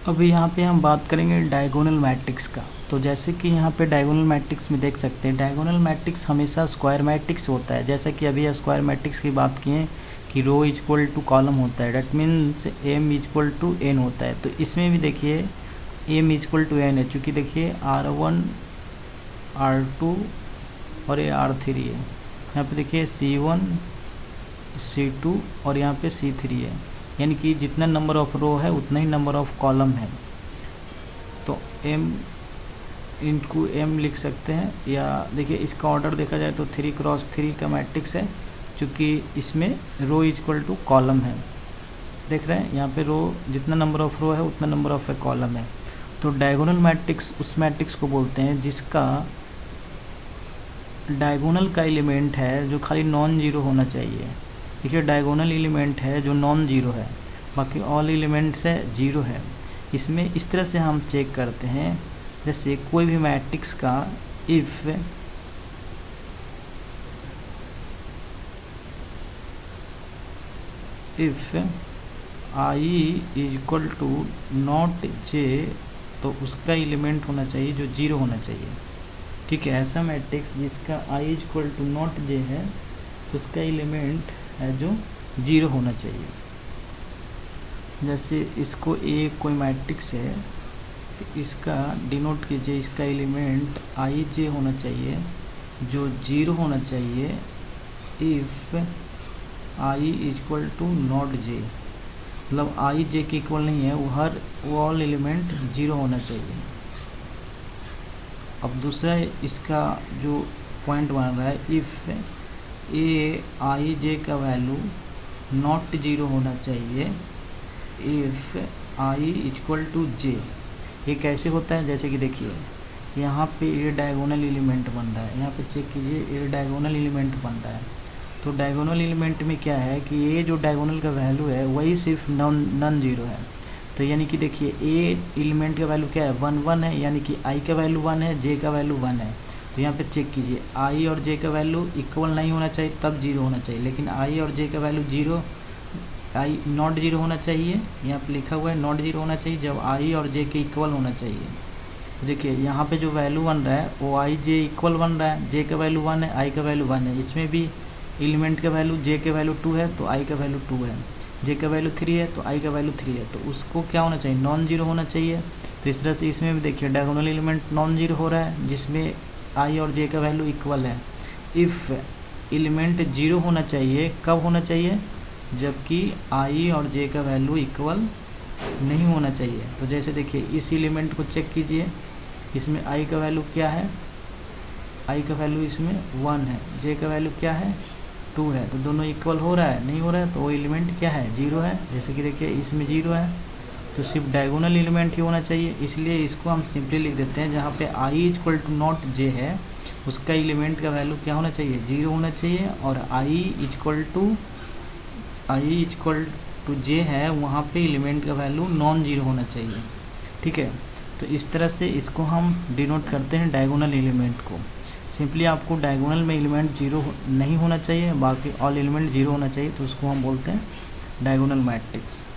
अभी यहाँ पे हम बात करेंगे डायगोनल मैट्रिक्स का। तो जैसे कि यहाँ पे डायगोनल मैट्रिक्स में देख सकते हैं, डायगोनल मैट्रिक्स हमेशा स्क्वायर मैट्रिक्स होता है। जैसे कि अभी स्क्वायर मैट्रिक्स की बात किए कि रो इक्वल टू कॉलम होता है, that means m equal to n होता है। तो इसमें भी देखिए एम इक्वल टू एन है, चूँकि देखिए R1 R2 और ये R3 है। यहाँ पे देखिए C1 C2 और यहाँ पे C3 है, यानी कि जितना नंबर ऑफ रो है उतना ही नंबर ऑफ कॉलम है। तो m इंटू एम लिख सकते हैं, या देखिए इसका ऑर्डर देखा जाए तो 3x3 का मैट्रिक्स है, चूँकि इसमें रो इक्वल टू कॉलम है। देख रहे हैं यहाँ पे रो जितना नंबर ऑफ रो है उतना नंबर ऑफ कॉलम है। तो डायगोनल मैट्रिक्स उस मैट्रिक्स को बोलते हैं जिसका डायगोनल का एलिमेंट है जो खाली नॉन जीरो होना चाहिए। देखिए डायगोनल एलिमेंट है जो नॉन जीरो है, बाकी ऑल एलिमेंट्स है जीरो है। इसमें इस तरह से हम चेक करते हैं, जैसे कोई भी मैट्रिक्स का if I equal to not J, तो उसका एलिमेंट होना चाहिए जो जीरो होना चाहिए। ठीक है, ऐसा मैट्रिक्स जिसका आई इक्वल टू नॉट जे है उसका एलिमेंट है जो जीरो होना चाहिए। जैसे इसको ए कोई मैट्रिक्स है तो इसका डिनोट कीजिए, इसका एलिमेंट आई जे होना चाहिए जो जीरो होना चाहिए if I equal to not J. मतलब आई जे के इक्वल नहीं है, वो ऑल एलिमेंट जीरो होना चाहिए। अब दूसरा इसका जो पॉइंट बन रहा है, इफ़ ए आई जे का वैल्यू नॉट जीरो होना चाहिए इफ़ आई इक्वल टू जे। ये कैसे होता है, जैसे कि देखिए यहाँ पे ये डायगोनल एलिमेंट बन रहा है, यहाँ पे चेक कीजिए ये डायगोनल एलिमेंट बन रहा है। तो डायगोनल एलिमेंट में क्या है कि ये जो डायगोनल का वैल्यू है वही सिर्फ नॉन जीरो है। तो यानी कि देखिए ए एलिमेंट का वैल्यू क्या है, 1 1 है, यानी कि आई का वैल्यू 1 है, जे का वैल्यू 1 है। तो यहाँ पे चेक कीजिए आई और जे का वैल्यू इक्वल नहीं होना चाहिए तब जीरो होना चाहिए, लेकिन आई और जे का value zero, I not zero होना चाहिए। यहाँ पे लिखा हुआ है नॉट जीरो होना चाहिए जब आई और जे के इक्वल होना चाहिए। देखिए यहाँ पे जो वैल्यू बन रहा है वो आई जे इक्वल बन रहा है, जे का वैल्यू 1 है, आई का वैल्यू 1 है। इसमें भी एलिमेंट का वैल्यू जे के वैल्यू 2 है तो आई का वैल्यू 2 है, जे का वैल्यू 3 है तो आई का वैल्यू 3 है। तो उसको क्या होना चाहिए, नॉन जीरो होना चाहिए। तो इस तरह से इसमें भी देखिए डायगोनल एलिमेंट नॉन जीरो हो रहा है जिसमें आई और जे का वैल्यू इक्वल है। इफ़ एलिमेंट जीरो होना चाहिए, कब होना चाहिए, जबकि आई और जे का वैल्यू इक्वल नहीं होना चाहिए। तो जैसे देखिए इस एलिमेंट को चेक कीजिए, इसमें आई का वैल्यू क्या है, आई का वैल्यू इसमें 1 है, जे का वैल्यू क्या है 2 है। तो दोनों इक्वल हो रहा है, नहीं हो रहा है, तो वो एलिमेंट क्या है, जीरो है। जैसे कि देखिए इसमें जीरो है, तो सिर्फ डायगोनल एलिमेंट ही होना चाहिए, इसलिए इसको हम सिंपली लिख देते हैं। जहाँ पे आई इक्वल टू नॉट जे है उसका एलिमेंट का वैल्यू क्या होना चाहिए, जीरो होना चाहिए, और आई इक्वल टू जे है वहाँ पे एलिमेंट का वैल्यू नॉन जीरो होना चाहिए। ठीक है, तो इस तरह से इसको हम डिनोट करते हैं डायगोनल एलिमेंट को। सिंपली आपको डायगोनल में एलिमेंट जीरो नहीं होना चाहिए, बाकी ऑल एलिमेंट जीरो होना चाहिए, तो उसको हम बोलते हैं डायगोनल मैट्रिक्स।